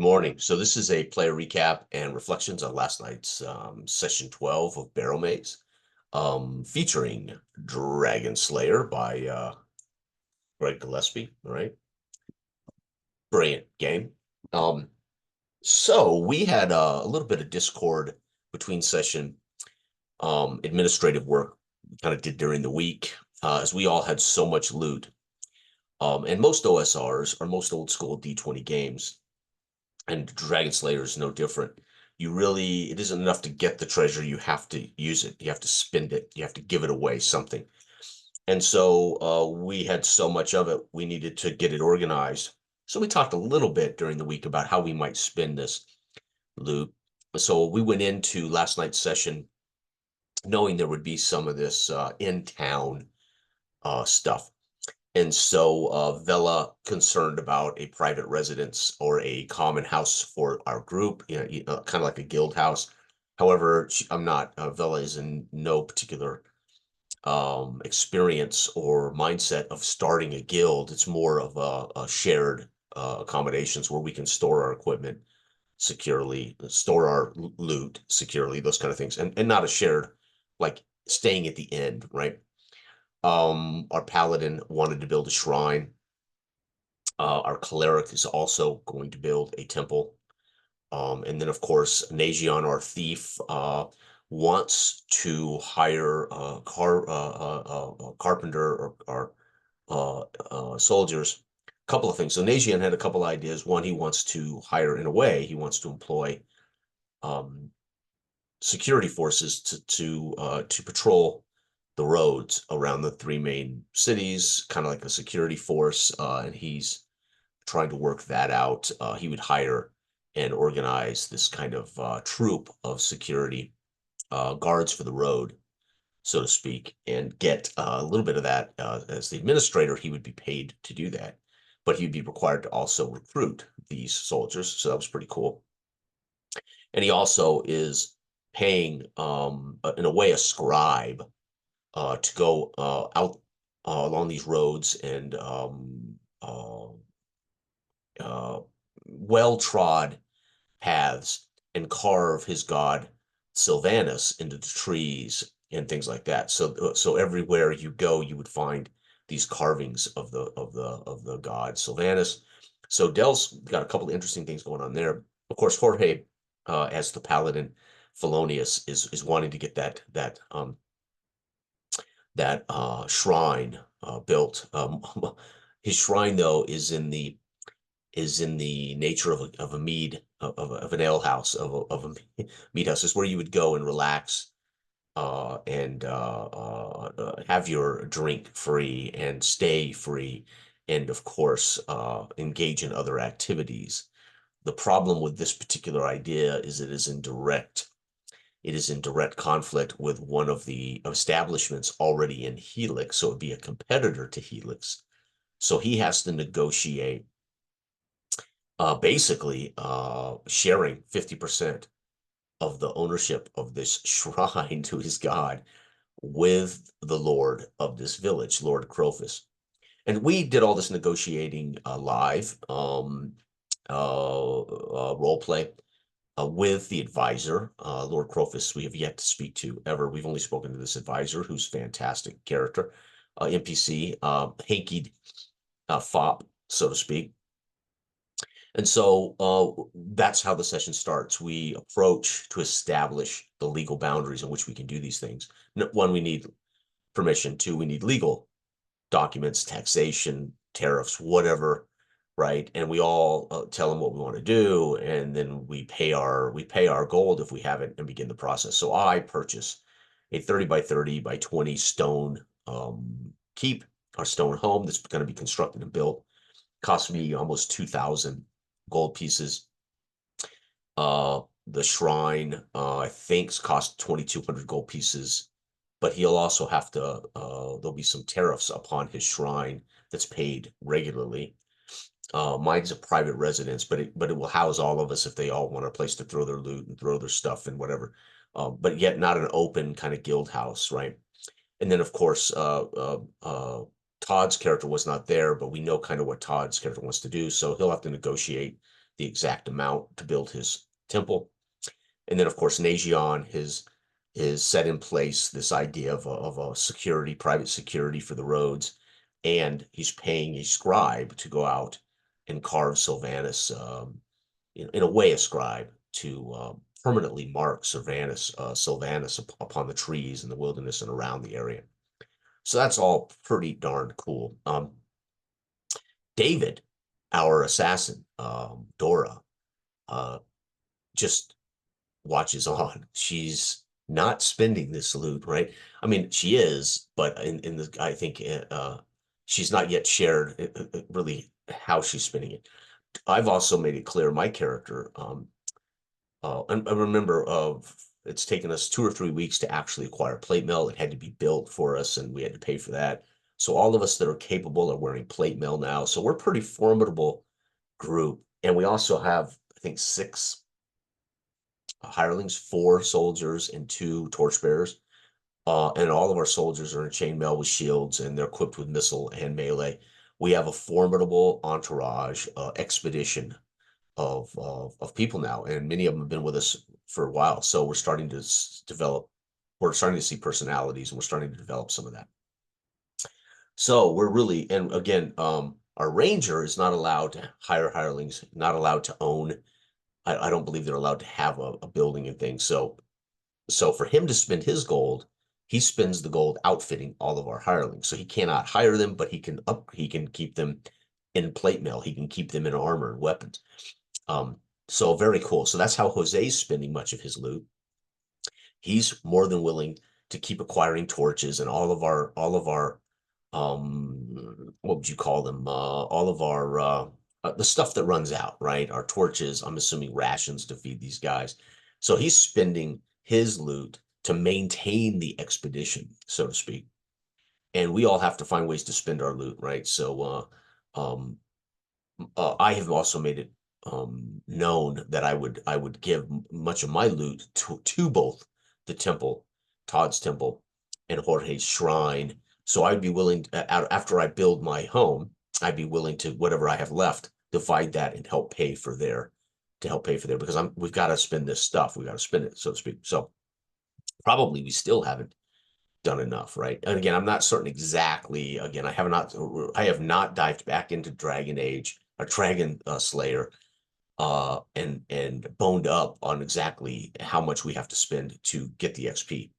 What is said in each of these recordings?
morning. So this is a player recap and reflections on last night's session 12 of Barrowmaze, featuring Dragon Slayer by Greg Gillespie. All right, brilliant game. So we had a little bit of discord between session, administrative work we kind of did during the week, as we all had so much loot. And most OSRs are most old school D20 games, and Dragon Slayer is no different. It isn't enough to get the treasure. You have to use it. You have to spend it. You have to give it away, something. And so we had so much of it, we needed to get it organized. So we talked a little bit during the week about how we might spend this loot. So we went into last night's session knowing there would be some of this in-town stuff. And so Vela concerned about a private residence or a common house for our group, kind of like a guild house. However, I'm not, Vela is in no particular experience or mindset of starting a guild. It's more of a shared accommodations where we can store our equipment securely, store our loot securely, those kind of things, and not a shared, like staying at the end, right? Our paladin wanted to build a shrine. Our cleric is also going to build a temple. And then, of course, Nagion, our thief, wants to hire a carpenter or soldiers. A couple of things. So Nagion had a couple ideas. One, he wants to hire, in a way, he wants to employ security forces to patrol the roads around the three main cities, kind of like a security force, and he's trying to work that out. He would hire and organize this kind of troop of security guards for the road, so to speak, and get a little bit of that. As the administrator, he would be paid to do that, but he'd be required to also recruit these soldiers, so that was pretty cool. And he also is paying, in a way, a scribe to go out along these roads and well-trod paths and carve his god Sylvanus into the trees and things like that. So everywhere you go, you would find these carvings of the god Sylvanus. So Dell's got a couple of interesting things going on there. Of course, Jorge, as the paladin, Felonius is wanting to get that shrine built. His shrine, though, is in the nature of a mead, of an ale house, of a mead house. Is where you would go and relax, and have your drink free and stay free, and of course engage in other activities. The problem with this particular idea is it is in direct conflict with one of the establishments already in Helix, so it'd be a competitor to Helix. So he has to negotiate, basically sharing 50% of the ownership of this shrine to his god with the lord of this village, Lord Crofus. And we did all this negotiating live, role play, with the advisor, Lord Crofus. We have yet to speak to ever. We've only spoken to this advisor, who's fantastic character, NPC, hankied fop, so to speak. And so that's how the session starts. We approach to establish the legal boundaries in which we can do these things. One, we need permission. Two, we need legal documents, taxation, tariffs, whatever, right? And we all tell them what we want to do, and then we pay our gold if we have it and begin the process. So I purchase a 30 by 30 by 20 stone keep, our stone home that's going to be constructed and built. Cost me almost 2,000 gold pieces. The shrine, I think, cost 2,200 gold pieces, but he'll also have to, there'll be some tariffs upon his shrine that's paid regularly. Mine's a private residence, but it will house all of us if they all want a place to throw their loot and throw their stuff and whatever. But yet not an open kind of guild house, right? And then, of course, Todd's character was not there, but we know kind of what Todd's character wants to do, so he'll have to negotiate the exact amount to build his temple. And then, of course, Nagion is set in place this idea of a security, private security for the roads, and he's paying a scribe to go out and carve Sylvanus, in a way, a scribe to permanently mark Sylvanus upon the trees in the wilderness and around the area. So that's all pretty darn cool. David, our assassin, Dora, uh, just watches on. She's not spending this loot, right? I mean, she is, but in the I think she's not yet shared really how she's spending it. I've also made it clear my character. And I remember it's taken us 2 or 3 weeks to actually acquire plate mail. It had to be built for us, and we had to pay for that. So all of us that are capable are wearing plate mail now. So we're a pretty formidable group, and we also have, I think, 6 hirelings, 4 soldiers, and 2 torchbearers. And all of our soldiers are in chainmail with shields, and they're equipped with missile and melee. We have a formidable entourage, expedition of people now, and many of them have been with us for a while. So we're starting to develop. We're starting to see personalities, and we're starting to develop some of that. So we're really, and again, our ranger is not allowed to hire hirelings, not allowed to own. I don't believe they're allowed to have a building and things. So for him to spend his gold, he spends the gold outfitting all of our hirelings. So he cannot hire them, but he can keep them in plate mail. He can keep them in armor and weapons. So very cool. So that's how Jose's spending much of his loot. He's more than willing to keep acquiring torches and all of our what would you call them? All of our the stuff that runs out, right? Our torches, I'm assuming rations to feed these guys. So he's spending his loot to maintain the expedition, so to speak. And we all have to find ways to spend our loot, right? So I have also made it known that I would give much of my loot to both the temple, Todd's temple, and Jorge's shrine. So I'd be willing after I build my home, I'd be willing to whatever I have left, divide that and help pay for their because we've got to spend this stuff. We got to spend it, so to speak. So probably we still haven't done enough, right? And again, I'm not certain exactly. Again, I have not dived back into Dragon Age or Dragon Slayer and boned up on exactly how much we have to spend to get the XP.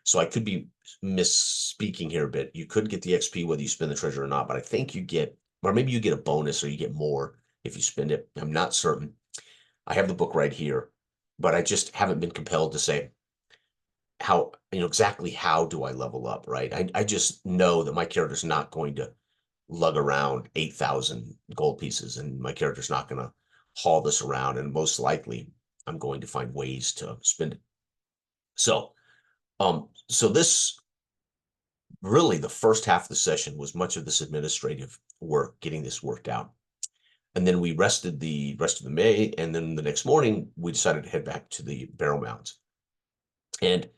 So I could be misspeaking here a bit. You could get the XP whether you spend the treasure or not, but I think you get, or maybe you get a bonus or you get more if you spend it. I'm not certain. I have the book right here, but I just haven't been compelled to say how, exactly how do I level up, right? I just know that my character's not going to lug around 8,000 gold pieces, and my character's not going to haul this around, and most likely I'm going to find ways to spend it. So this really the first half of the session was much of this administrative work, getting this worked out. And then we rested the rest of the May, and then the next morning we decided to head back to the Barrowmaze. And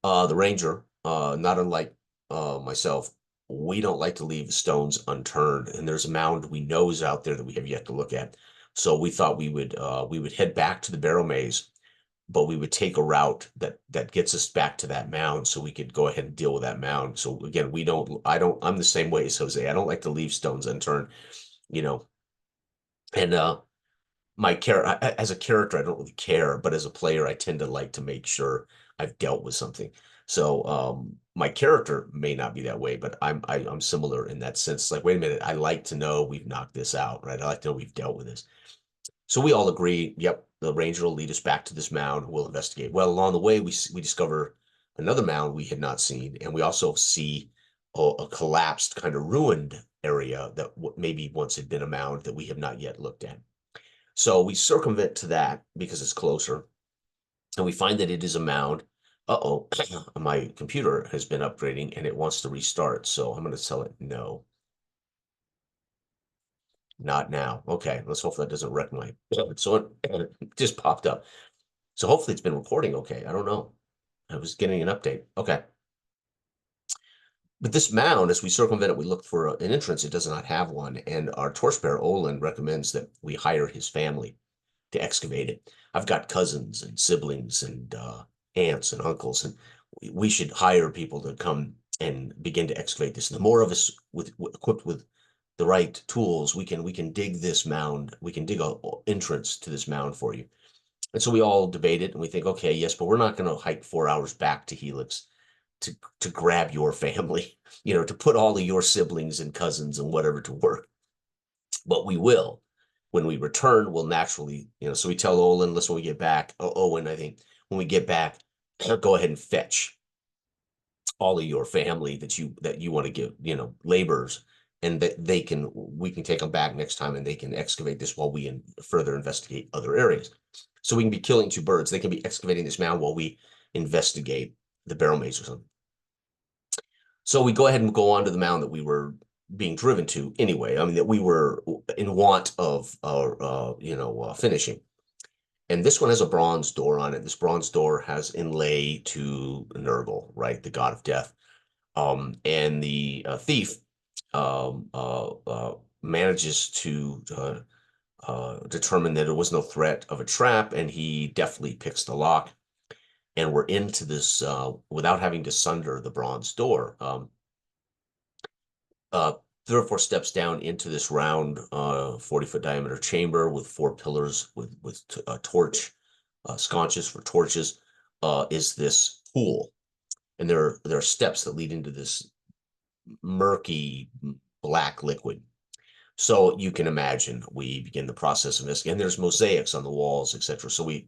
the ranger, not unlike myself, we don't like to leave stones unturned, and there's a mound we know is out there that we have yet to look at. So we thought we would head back to the Barrowmaze, but we would take a route that gets us back to that mound, so we could go ahead and deal with that mound. So again, I'm the same way as Jose. I don't like to leave stones unturned, you know. And my character, as a character, I don't really care, but as a player, I tend to like to make sure I've dealt with something. So my character may not be that way, but I'm similar in that sense. Like, wait a minute, I like to know we've knocked this out, right? I like to know we've dealt with this. So we all agree, yep, the ranger will lead us back to this mound. We'll investigate. Well, along the way, we discover another mound we had not seen, and we also see a collapsed, kind of ruined area that maybe once had been a mound that we have not yet looked at. So we circumvent to that because it's closer, and we find that it is a mound. Uh-oh, my computer has been upgrading and it wants to restart. So I'm going to tell it no. Not now. Okay, let's hope that doesn't wreck my. So it just popped up. So hopefully it's been recording okay. I don't know. I was getting an update. Okay. But this mound, as we circumvent it, we look for an entrance. It does not have one. And our torchbearer, Olin, recommends that we hire his family. to excavate it. I've got cousins and siblings and aunts and uncles, and we should hire people to come and begin to excavate this. And the more of us equipped with the right tools, we can dig this mound. We can dig a entrance to this mound for you. And so we all debate it, and we think, okay, yes, but we're not going to hike 4 hours back to Helix to grab your family, to put all of your siblings and cousins and whatever to work. But we will. When we return, we'll naturally, so we tell Olin, listen, when we get back, Owen, I think, when we get back, go ahead and fetch all of your family that you want to give, laborers, and that we can take them back next time, and they can excavate this while we further investigate other areas. So we can be killing two birds. They can be excavating this mound while we investigate the Barrowmaze or something. So we go ahead and go on to the mound that we were being driven to anyway. I mean, that we were in want of finishing. And this one has a bronze door on it. This bronze door has inlay to Nurgle, right, the god of death. And the thief manages to determine that there was no threat of a trap, and he deftly picks the lock. And we're into this without having to sunder the bronze door. 3 or 4 steps down into this round 40-foot diameter chamber with 4 pillars with torch sconces for torches is this pool. And there are steps that lead into this murky black liquid. So you can imagine we begin the process of investigating. And there's mosaics on the walls, etc. So we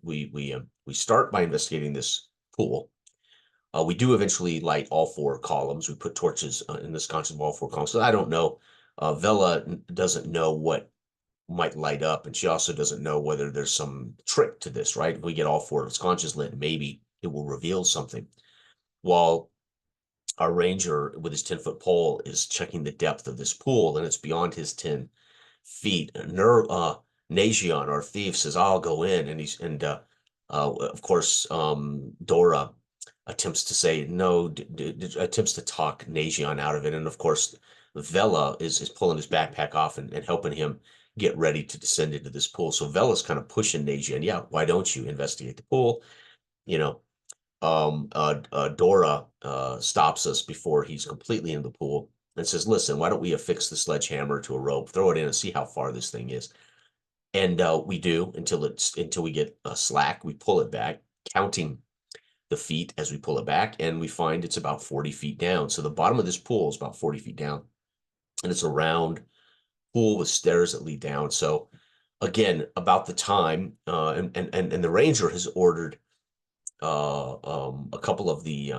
start by investigating this pool. We do eventually light all 4 columns. We put torches in the sconces of all 4 columns. So I don't know. Vela doesn't know what might light up, and she also doesn't know whether there's some trick to this, right? If we get all 4 sconces lit, maybe it will reveal something. While our ranger with his 10-foot pole is checking the depth of this pool, and it's beyond his 10 feet. Nagion, our thief, says, I'll go in. And of course, Dora attempts to say no, attempts to talk Nagion out of it. And of course, Vela is pulling his backpack off and helping him get ready to descend into this pool. So Vela's kind of pushing Nagion. Yeah, why don't you investigate the pool? Dora stops us before he's completely in the pool and says, listen, why don't we affix the sledgehammer to a rope, throw it in and see how far this thing is. And we do until we get slack. We pull it back, counting the feet as we pull it back, and we find it's about 40 feet down. So the bottom of this pool is about 40 feet down, and it's a round pool with stairs that lead down. So again, about the time, and the ranger has ordered a couple of the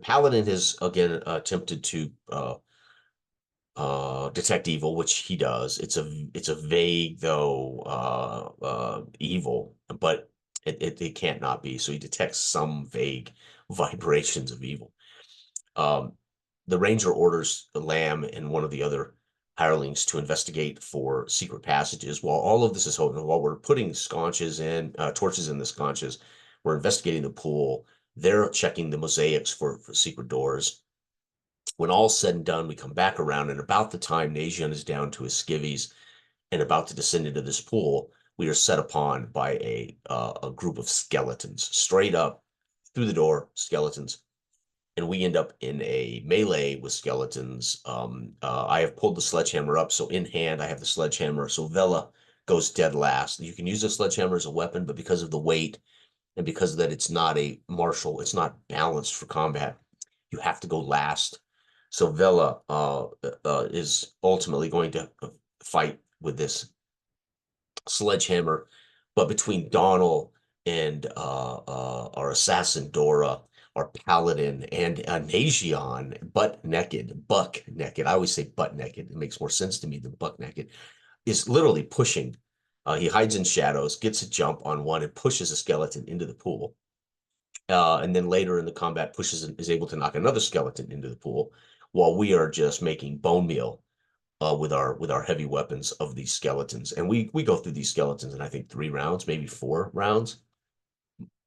paladin has again attempted to detect evil, which he does. It's a vague though evil, but it can't not be. So he detects some vague vibrations of evil. The ranger orders the lamb and one of the other hirelings to investigate for secret passages. While all of this is holding, while we're putting torches in the sconces, we're investigating the pool. They're checking the mosaics for secret doors. When all's said and done, we come back around, and about the time Nagion is down to his skivvies and about to descend into this pool, we are set upon by a group of skeletons. Straight up through the door, skeletons. And we end up in a melee with skeletons. I have pulled the sledgehammer up, so in hand I have the sledgehammer. So Vela goes dead last. You can use a sledgehammer as a weapon, but because of the weight and because of that it's not a martial, it's not balanced for combat, you have to go last. So Vela is ultimately going to fight with this sledgehammer, but between Donald and our assassin Dora, our paladin, and Nagion, buck naked. I always say butt naked. It makes more sense to me than buck naked. Is literally pushing. He hides in shadows, gets a jump on one, and pushes a skeleton into the pool. And then later in the combat, is able to knock another skeleton into the pool, while we are just making bone meal with our heavy weapons of these skeletons. And we go through these skeletons in I think 3 rounds, maybe 4 rounds.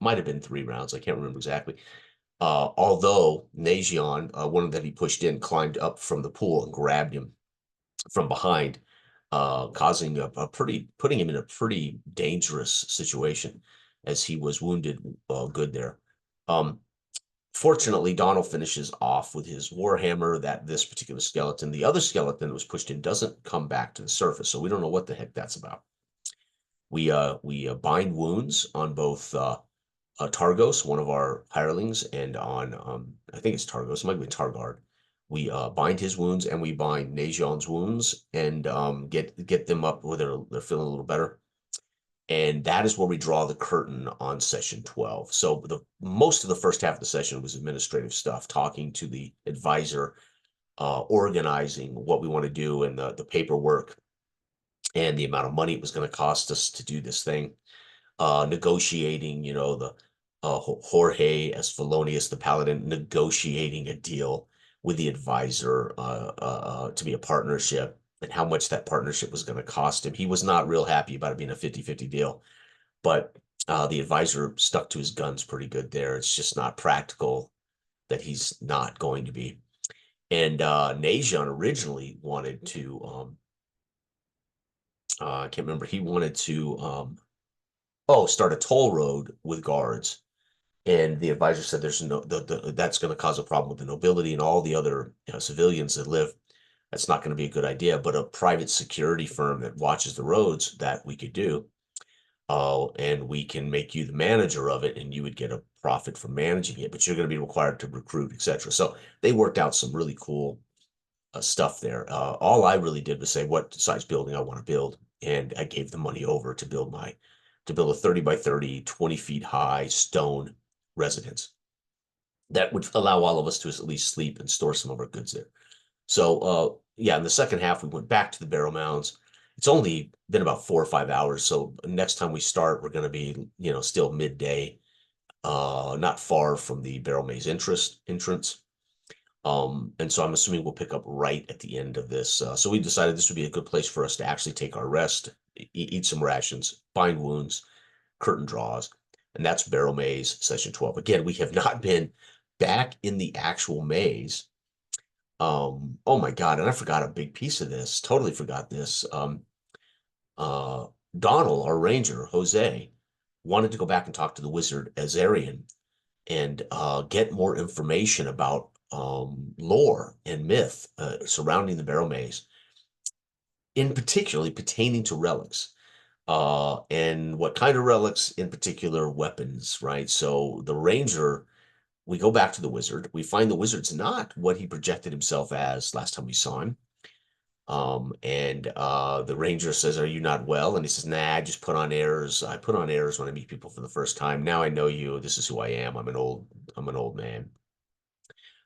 Might have been 3 rounds. I can't remember exactly. Although Nagion, one that he pushed in, climbed up from the pool and grabbed him from behind. causing putting him in a pretty dangerous situation as he was wounded good there. Um, Fortunately, Donald finishes off with his warhammer that this particular skeleton, the other skeleton that was pushed in, doesn't come back to the surface, so we don't know what the heck that's about. We bind wounds on both Targos, one of our hirelings, and on I think it's Targos, it might be Targard. We bind his wounds and we bind Najon's wounds and get them up where they're feeling a little better. And that is where we draw the curtain on session 12. So the most of the first half of the session was administrative stuff, talking to the advisor, organizing what we want to do and the paperwork and the amount of money it was going to cost us to do this thing, negotiating, the Jorge as Felonius, the paladin, negotiating a deal with the advisor to be a partnership and how much that partnership was going to cost him. He was not real happy about it being a 50-50 deal, but the advisor stuck to his guns pretty good there. It's just not practical that he's not going to be. And Najon originally wanted to, I can't remember, he wanted to, start a toll road with guards. And the advisor said there's that's going to cause a problem with the nobility and all the other civilians that live. That's not going to be a good idea. But a private security firm that watches the roads, that we could do. And we can make you the manager of it, and you would get a profit from managing it, but you're going to be required to recruit, etc. So they worked out some really cool stuff there. All I really did was say what size building I want to build, and I gave the money over to build a 30 by 30, 20 feet high stone residence that would allow all of us to at least sleep and store some of our goods there. So yeah, in the second half, we went back to the Barrow Mounds. It's only been about 4 or 5 hours. So next time we start, we're going to be, still midday, not far from the Barrowmaze entrance. And so I'm assuming we'll pick up right at the end of this. So we decided this would be a good place for us to actually take our rest, eat some rations, bind wounds, curtain draws, and that's Barrowmaze session 12. Again, we have not been back in the actual maze. Oh my God, and I forgot a big piece of this. Totally forgot this. Uh, Donald, our ranger, Jose, wanted to go back and talk to the wizard Azarian and get more information about lore and myth surrounding the Barrow Maze, in particularly pertaining to relics. And what kind of relics, in particular, weapons, right? So the ranger, we go back to the wizard. We find the wizard's not what he projected himself as last time we saw him. And the ranger says, "Are you not well?" And he says, "Nah, I just put on airs. I put on airs when I meet people for the first time. Now I know you. This is who I am. I'm an old man."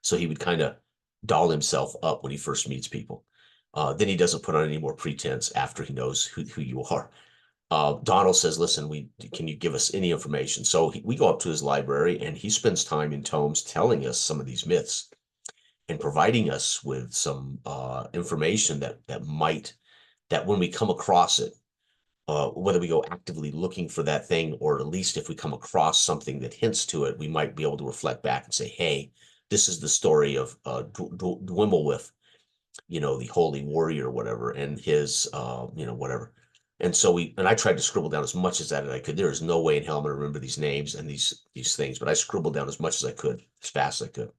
So he would kind of doll himself up when he first meets people. Then he doesn't put on any more pretense after he knows who you are. Donald says, "Listen, can you give us any information?" So we go up to his library, and he spends time in tomes telling us some of these myths and providing us with some information that when we come across it, whether we go actively looking for that thing, or at least if we come across something that hints to it, we might be able to reflect back and say, "Hey, this is the story of Dwimblewith, the holy warrior or whatever, and his, whatever." And so I tried to scribble down as much as that I could. There is no way in hell I'm going to remember these names and these things, but I scribbled down as much as I could, as fast as I could.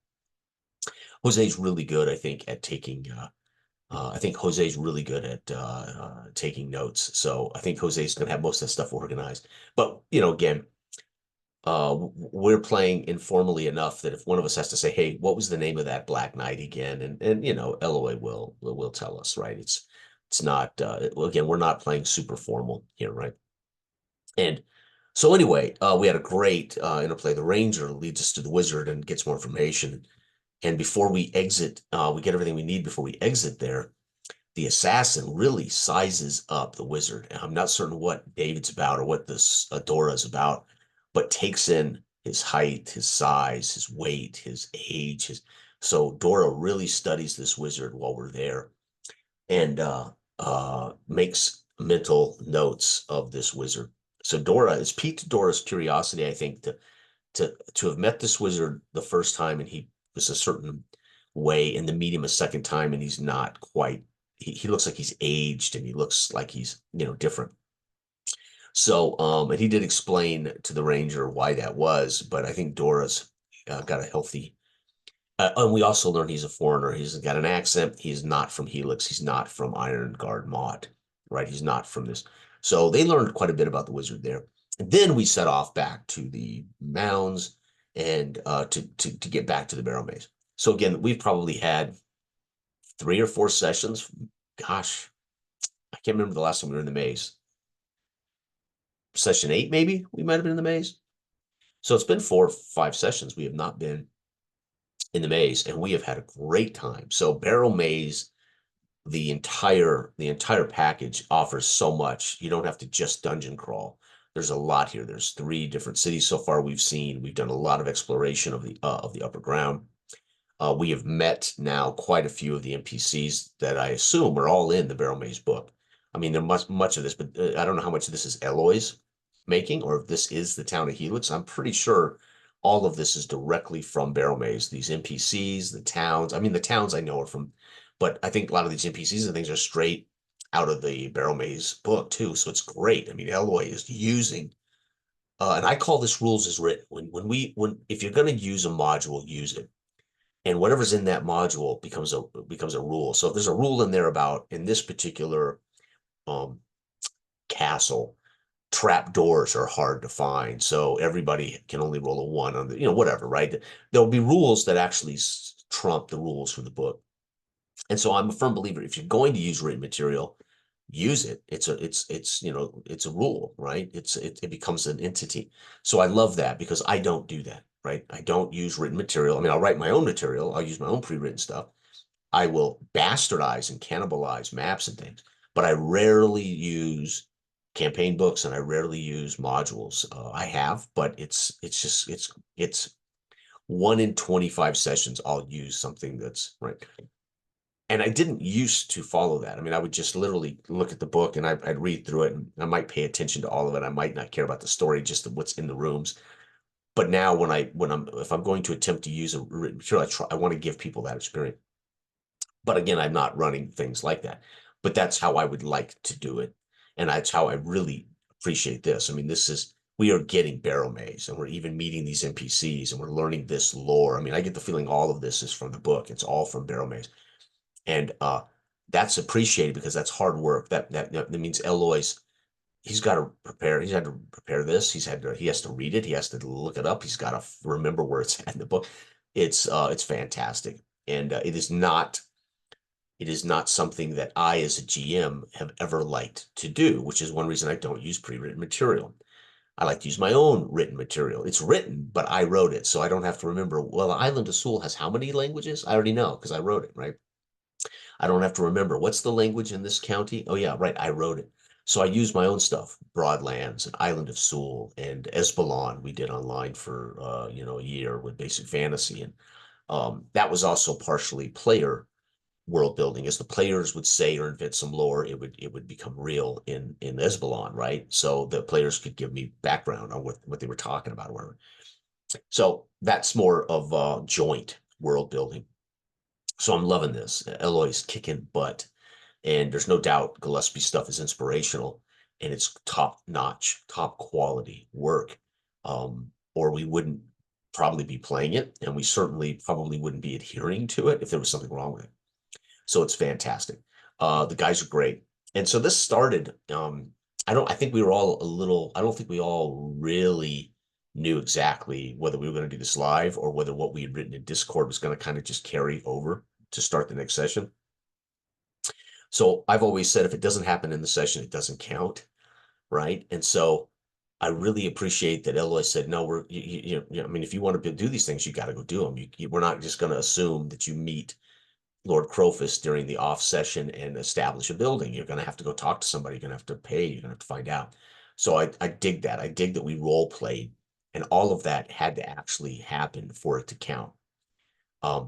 Jose's really good, I think, at taking. I think Jose's really good at taking notes. So I think Jose's going to have most of that stuff organized. But again, we're playing informally enough that if one of us has to say, "Hey, what was the name of that Black Knight again?" and Eloy will tell us, right? It's not again, we're not playing super formal here, right? And so anyway, we had a great interplay. The ranger leads us to the wizard and gets more information. And before we exit, we get everything we need before we exit there. The assassin really sizes up the wizard. And I'm not certain what David's about or what this Adora is about, but takes in his height, his size, his weight, his age. So Dora really studies this wizard while we're there, and makes mental notes of this wizard. So Dora is piqued Dora's curiosity, I think, to have met this wizard the first time, and he was a certain way, and then meet him a second time, and he's he looks like he's aged and he looks like he's, different. So, and he did explain to the ranger why that was, but I think Dora's got a healthy. And we also learned he's a foreigner. He's got an accent. He's not from Helix. He's not from Iron Guard Mod, right? He's not from this. So they learned quite a bit about the wizard there. And then we set off back to the mounds and to get back to the Barrowmaze. So again, we've probably had 3 or 4 sessions. Gosh, I can't remember the last time we were in the maze. Session 8, maybe we might have been in the maze. So it's been 4 or 5 sessions. We have not been in the maze, and we have had a great time. So Barrowmaze, the entire package offers so much. You don't have to just dungeon crawl. There's a lot here. There's 3 different cities so far we've seen. We've done a lot of exploration of the upper ground. We have met now quite a few of the NPCs that I assume are all in the Barrowmaze book. I mean, there much of this, but I don't know how much of this is Eloy's making or if this is the town of Helix. I'm pretty sure all of this is directly from Barrowmaze. These NPCs, the towns. I mean, the towns I know are from, but I think a lot of these NPCs and things are straight out of the Barrowmaze book too. So it's great. I mean, Eloy is using, and I call this rules as written. When if you're going to use a module, use it, and whatever's in that module becomes a rule. So if there's a rule in there about in this particular um, castle, trap doors are hard to find, so everybody can only roll a 1 on the, whatever, right? There'll be rules that actually trump the rules from the book. And so I'm a firm believer, if you're going to use written material, use it. It's a rule, right? It becomes an entity. So I love that because I don't do that, right? I don't use written material. I mean, I'll write my own material. I'll use my own pre-written stuff. I will bastardize and cannibalize maps and things, but I rarely use campaign books and I rarely use modules. I have, but it's 1 in 25 sessions I'll use something that's right. And I didn't used to follow that. I mean, I would just literally look at the book and I'd read through it and I might pay attention to all of it. I might not care about the story, just what's in the rooms. But now if I'm going to attempt to use a written material, I want to give people that experience. But again, I'm not running things like that. But that's how I would like to do it. And that's how I really appreciate this. I mean, we are getting Barrowmaze and we're even meeting these NPCs and we're learning this lore. I mean, I get the feeling all of this is from the book. It's all from Barrowmaze. And that's appreciated because that's hard work. That means Eloy's, he's got to prepare. He's had to prepare this. He has to read it. He has to look it up. He's got to remember where it's at in the book. It's fantastic. And it is not something that I, as a GM, have ever liked to do, which is one reason I don't use pre-written material. I like to use my own written material. It's written, but I wrote it, so I don't have to remember, well, the Island of Sewell has how many languages? I already know because I wrote it, right? I don't have to remember what's the language in this county. Oh yeah, right, I wrote it. So I use my own stuff, Broadlands and Island of Sewell and Esbalon we did online for a year with Basic Fantasy. And that was also partially player world building. As the players would say or invent some lore, it would become real in Esbalon, right? So the players could give me background on what they were talking about or whatever. So that's more of joint world building. So I'm loving this. Eloy's kicking butt, and there's no doubt Gillespie stuff is inspirational, and it's top notch, top quality work. Or we wouldn't probably be playing it, and we certainly probably wouldn't be adhering to it if there was something wrong with it. So it's fantastic. The guys are great. And so this started, I think we were all I don't think we all really knew exactly whether we were going to do this live or whether what we had written in Discord was going to kind of just carry over to start the next session. So I've always said if it doesn't happen in the session, it doesn't count, right? And so I really appreciate that Eloy said, no, I mean, if you want to do these things, you got to go do them. We're not just going to assume that you meet Lord Crowfus during the off session and establish a building. You're going to have to go talk to somebody. You're going to have to pay. You're going to have to find out. So I dig that. I dig that we role played, and all of that had to actually happen for it to count.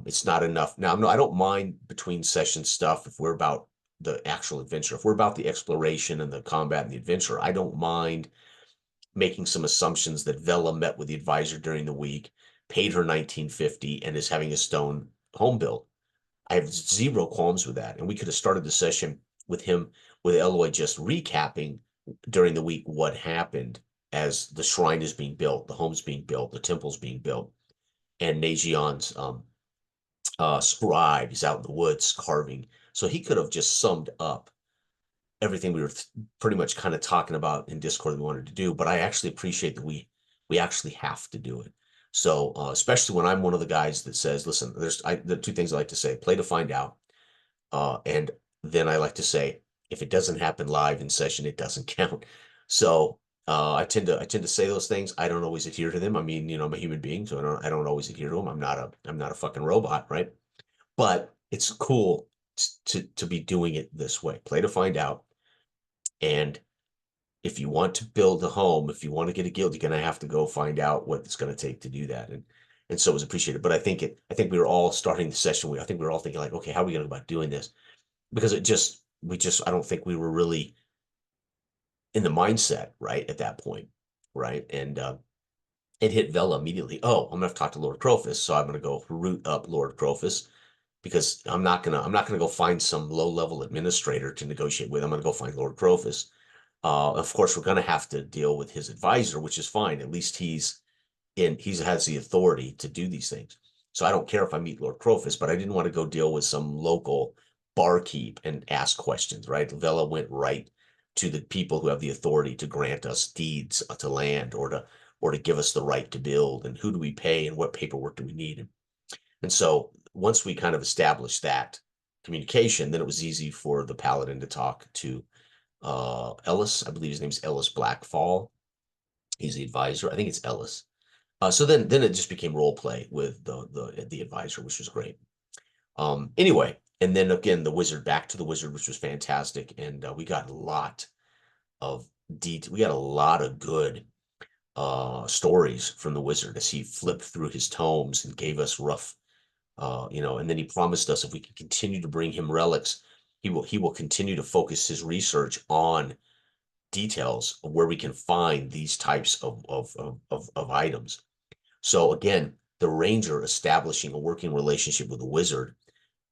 It's not enough. Now, no, I don't mind between session stuff if we're about the actual adventure. If we're about the exploration and the combat and the adventure, I don't mind making some assumptions that Vela met with the advisor during the week, paid her 1950, and is having a stone home built. I have zero qualms with that. And we could have started the session with him, with Eloy just recapping during the week what happened as the shrine is being built, the home's being built, the temple's being built, and Nejian's scribe is out in the woods carving. So he could have just summed up everything we were pretty much kind of talking about in Discord that we wanted to do. But I actually appreciate that we actually have to do it. So especially when I'm one of the guys that says, listen, the two things I like to say: play to find out, and then I like to say, if it doesn't happen live in session, it doesn't count. So I tend to say those things. I don't always adhere to them. I mean, I'm a human being, so I don't always adhere to them. I'm not a fucking robot, right? But it's cool to be doing it this way. Play to find out. And if you want to build a home, if you want to get a guild, you're going to have to go find out what it's going to take to do that. And so it was appreciated. But I think we were all starting the session. I think we were all thinking like, okay, how are we going to go about doing this? Because I don't think we were really in the mindset, right, at that point, right? And it hit Vela immediately. Oh, I'm gonna have to talk to Lord Crofus, so I'm gonna go root up Lord Crofus because I'm not gonna go find some low level administrator to negotiate with. I'm gonna go find Lord Crofus. Of course, we're gonna have to deal with his advisor, which is fine. At least he has the authority to do these things. So I don't care if I meet Lord Crofus, but I didn't want to go deal with some local barkeep and ask questions, right? Vela went right to the people who have the authority to grant us deeds to land or to give us the right to build, and who do we pay and what paperwork do we need. And so once we kind of established that communication, then it was easy for the paladin to talk to Ellis. I believe his name's Ellis Blackfall. He's the advisor. I think it's Ellis. So then it just became role play with the advisor, which was great. Anyway, and then again back to the wizard, which was fantastic, and we got a lot of we got a lot of good stories from the wizard as he flipped through his tomes and gave us rough, and then he promised us if we can continue to bring him relics, he will continue to focus his research on details of where we can find these types of items. So again, the ranger establishing a working relationship with the wizard,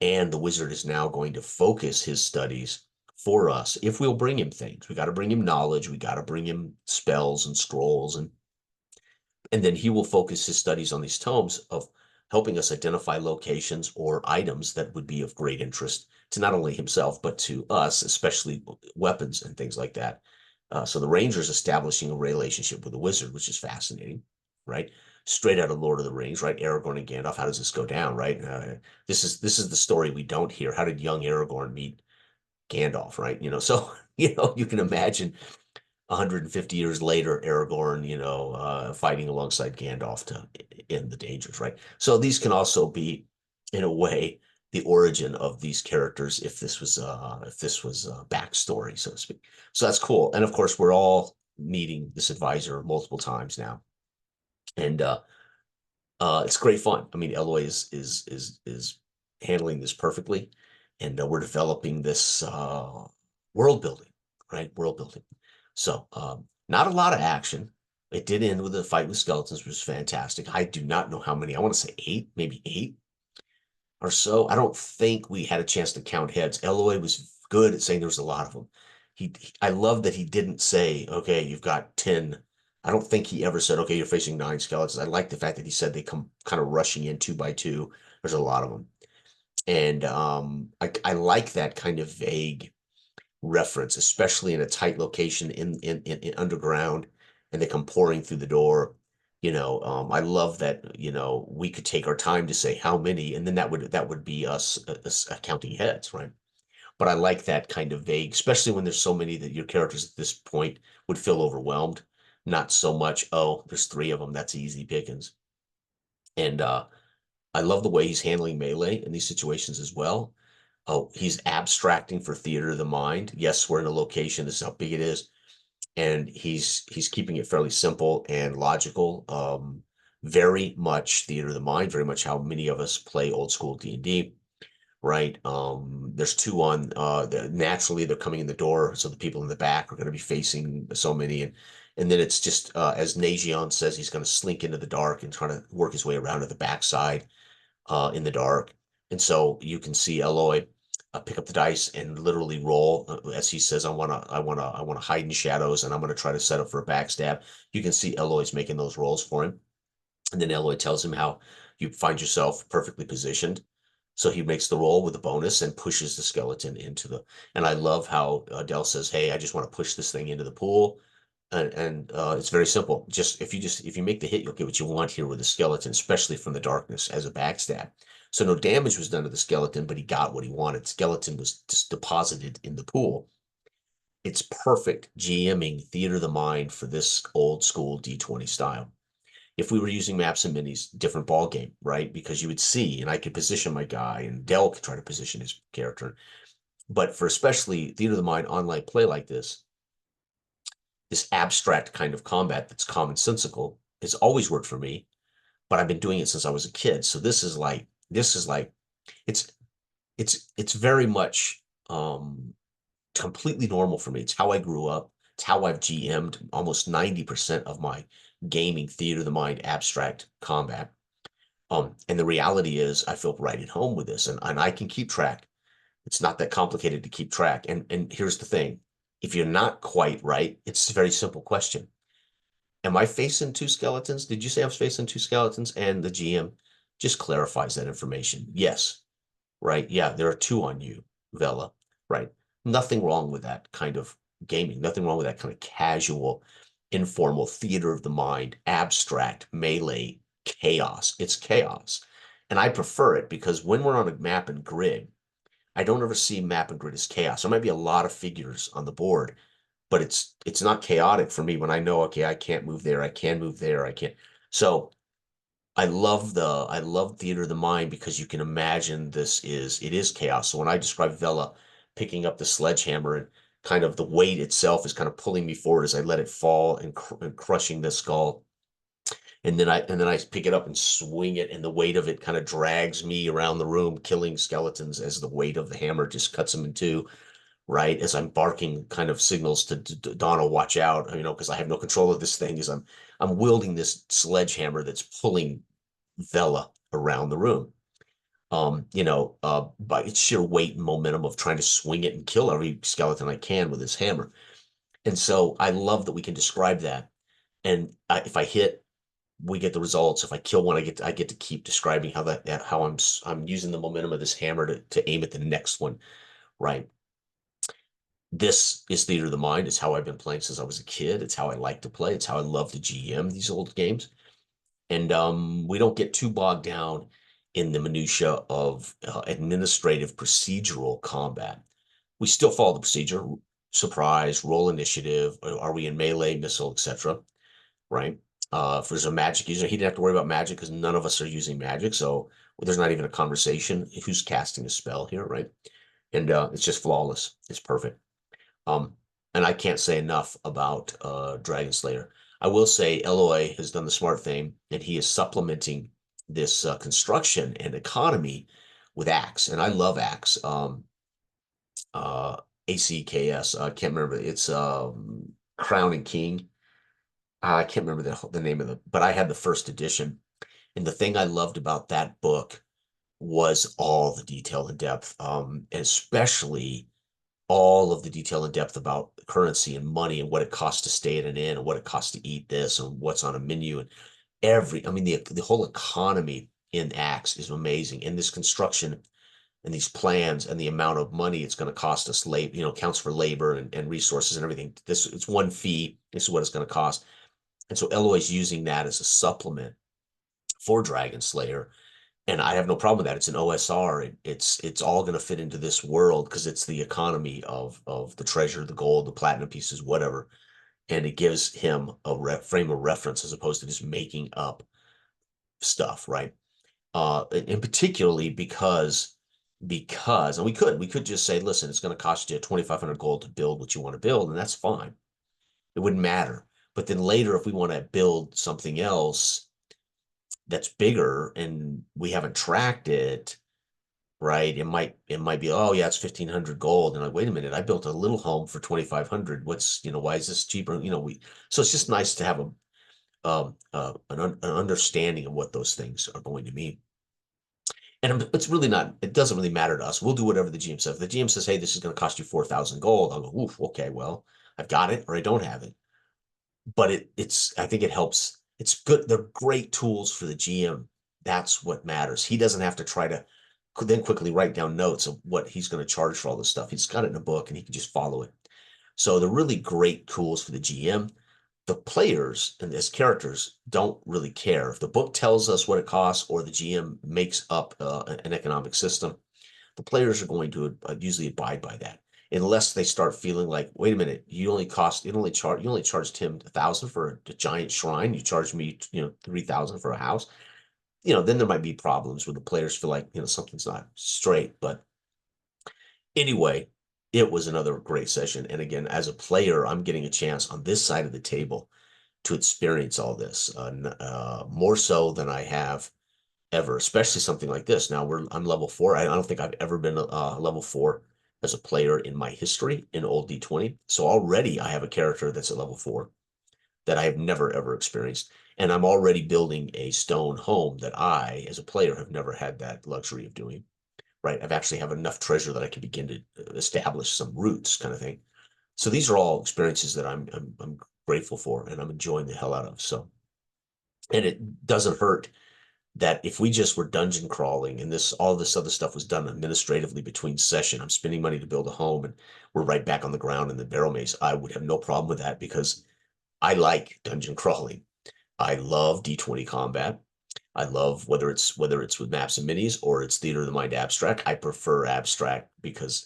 and the wizard is now going to focus his studies for us. If we'll bring him things, we got to bring him knowledge, we got to bring him spells and scrolls, and then he will focus his studies on these tomes of helping us identify locations or items that would be of great interest to not only himself, but to us, especially weapons and things like that. So the ranger is establishing a relationship with the wizard, which is fascinating, right? Straight out of Lord of the Rings, right? Aragorn and Gandalf. How does this go down, right? This is the story we don't hear. How did young Aragorn meet Gandalf, right? So you can imagine 150 years later, Aragorn, fighting alongside Gandalf to end the dangers, right? So these can also be, in a way, the origin of these characters if this was a backstory, so to speak. So that's cool. And of course, we're all meeting this advisor multiple times now, and it's great fun. I mean, Eloy is handling this perfectly, and we're developing this world building, right? World building. So, not a lot of action. It did end with a fight with skeletons, which was fantastic. I do not know how many. I want to say eight, maybe eight or so. I don't think we had a chance to count heads. Eloy was good at saying there was a lot of them. I love that he didn't say, okay, you've got 10. I don't think he ever said, okay, you're facing 9 skeletons. I like the fact that he said they come kind of rushing in 2 by 2. There's a lot of them. And I like that kind of vague reference, especially in a tight location in underground, and they come pouring through the door. I love that, we could take our time to say how many, and then that would be us counting heads, right? But I like that kind of vague, especially when there's so many that your characters at this point would feel overwhelmed. Not so much, oh, there's 3 of them, that's easy pickings. And I love the way he's handling melee in these situations as well. Oh, he's abstracting for theater of the mind. Yes, we're in a location, this is how big it is, and he's keeping it fairly simple and logical. Very much theater of the mind, very much how many of us play old school D&D, right? There's 2 on naturally they're coming in the door, so the people in the back are going to be facing so many, and then it's just as Nagion says, he's going to slink into the dark and try to work his way around to the backside in the dark. And so you can see Eloy pick up the dice and literally roll as he says, I wanna hide in shadows, and I'm gonna try to set up for a backstab. You can see Eloy's making those rolls for him. And then Eloy tells him how you find yourself perfectly positioned. So he makes the roll with a bonus and pushes the skeleton into the. And I love how Dell says, "Hey, I just want to push this thing into the pool," and it's very simple. If you make the hit, you'll get what you want here with the skeleton, especially from the darkness as a backstab. So no damage was done to the skeleton, but he got what he wanted. Skeleton was just deposited in the pool. It's perfect GMing theater of the mind for this old school D20 style. If we were using maps and minis, different ball game, right? Because you would see, and I could position my guy, and Dell could try to position his character. But for especially theater of the mind online play like this abstract kind of combat that's commonsensical has always worked for me. But I've been doing it since I was a kid, so this is like it's it's very much completely normal for me. It's how I grew up. It's how I've GM'd almost 90% of my gaming theater of the mind abstract combat. And the reality is I feel right at home with this, and I can keep track. It's not that complicated to keep track. And here's the thing. If you're not quite right, it's a very simple question. Am I facing two skeletons? Did you say I was facing two skeletons? And the GM just clarifies that information. Yes, right? Yeah, there are two on you, Vela, right? Nothing wrong with that kind of gaming. Nothing wrong with that kind of casual, informal theater of the mind, abstract, melee chaos. It's chaos. And I prefer it because when we're on a map and grid, I don't ever see map and grid as chaos. There might be a lot of figures on the board, but it's not chaotic for me when I know, okay, I can't move there, I can move there, I can't. So I love theater of the mind because you can imagine it is chaos. So when I describe Vela picking up the sledgehammer and kind of the weight itself is kind of pulling me forward as I let it fall and crushing the skull. And then I pick it up and swing it, and the weight of it kind of drags me around the room, killing skeletons as the weight of the hammer just cuts them in two, right? As I'm barking kind of signals to Donna, watch out, because I have no control of this thing, as I'm wielding this sledgehammer that's pulling Vela around the room. By its sheer weight and momentum of trying to swing it and kill every skeleton I can with this hammer. And so I love that we can describe that. And if I hit, we get the results. If I kill one, I get to keep describing how I'm using the momentum of this hammer to aim at the next one, right? This is theater of the mind. It's how I've been playing since I was a kid. It's how I like to play. It's how I love to GM these old games. And we don't get too bogged down in the minutia of administrative procedural combat. We still follow the procedure: surprise, roll initiative, are we in melee, missile, etc. Right? If there's a magic user, he didn't have to worry about magic because none of us are using magic, so there's not even a conversation who's casting a spell here, right? And it's just flawless. It's perfect. Um, and I can't say enough about Dragon Slayer. I will say Eloy has done the smart thing, and he is supplementing this construction and economy with Axe, and I love Axe. ACKS. I can't remember. It's Crown and King. I can't remember the name of but I had the first edition, and the thing I loved about that book was all the detail and depth, especially all of the detail and depth about currency and money and what it costs to stay at an inn and what it costs to eat this and what's on a menu and the whole economy in Axe is amazing. And this construction and these plans and the amount of money it's going to cost us, counts for labor and resources and everything. It's one fee. This is what it's going to cost. And so Eloy's using that as a supplement for Dragon Slayer, and I have no problem with that. It's an OSR. It's all going to fit into this world because it's the economy of the treasure, the gold, the platinum pieces, whatever, and it gives him a frame of reference as opposed to just making up stuff, right? And particularly because and we could just say, listen, it's going to cost you 2,500 gold to build what you want to build, and that's fine. It wouldn't matter. But then later, if we want to build something else that's bigger and we haven't tracked it, right? It might be, oh yeah, it's 1,500 gold. And like, wait a minute, I built a little home for 2,500. Why is this cheaper? So it's just nice to have an understanding of what those things are going to mean. And it's really not, it doesn't really matter to us. We'll do whatever the GM says. If the GM says, hey, this is going to cost you 4,000 gold, I'll go, oof, okay, well, I've got it or I don't have it. But I think it helps. It's good. They're great tools for the GM. That's what matters. He doesn't have to try to then quickly write down notes of what he's going to charge for all this stuff. He's got it in a book and he can just follow it. So they're really great tools for the GM. The players and as characters don't really care. If the book tells us what it costs or the GM makes up an economic system, the players are going to usually abide by that, unless they start feeling like, wait a minute, you only charged him 1,000 for a giant shrine. You charged me, 3,000 for a house. Then there might be problems where the players feel like, something's not straight. But anyway, it was another great session. And again, as a player, I'm getting a chance on this side of the table to experience all this more so than I have ever, especially something like this. Now I'm level 4. I don't think I've ever been level 4 as a player in my history in old D20. So already I have a character that's at level 4 that I have never ever experienced. And I'm already building a stone home that I, as a player, have never had that luxury of doing. Right. I've actually have enough treasure that I can begin to establish some roots kind of thing. So these are all experiences that I'm grateful for and I'm enjoying the hell out of. So, and it doesn't hurt that if we just were dungeon crawling and all this other stuff was done administratively between session, I'm spending money to build a home and we're right back on the ground in the Barrowmaze, I would have no problem with that because I like dungeon crawling. I love D20 combat. I love whether it's with maps and minis or it's theater of the mind abstract. I prefer abstract because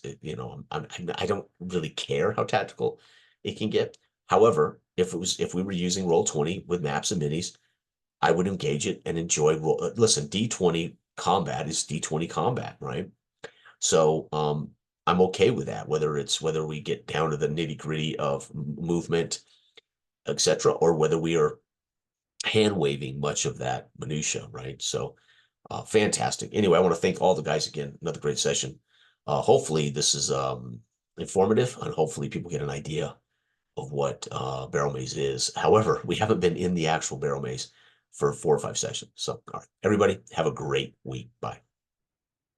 I don't really care how tactical it can get. However, if we were using Roll20 with maps and minis, I would engage it and enjoy listen, D20 combat is D20 combat, right? So I'm okay with that, whether we get down to the nitty-gritty of movement, etc., or whether we are hand waving much of that minutia, right? So fantastic. Anyway, I want to thank all the guys again. Another great session. Hopefully this is informative and hopefully people get an idea of what Barrowmaze is. However, we haven't been in the actual Barrowmaze for 4 or 5 sessions. So, all right, everybody, have a great week. Bye.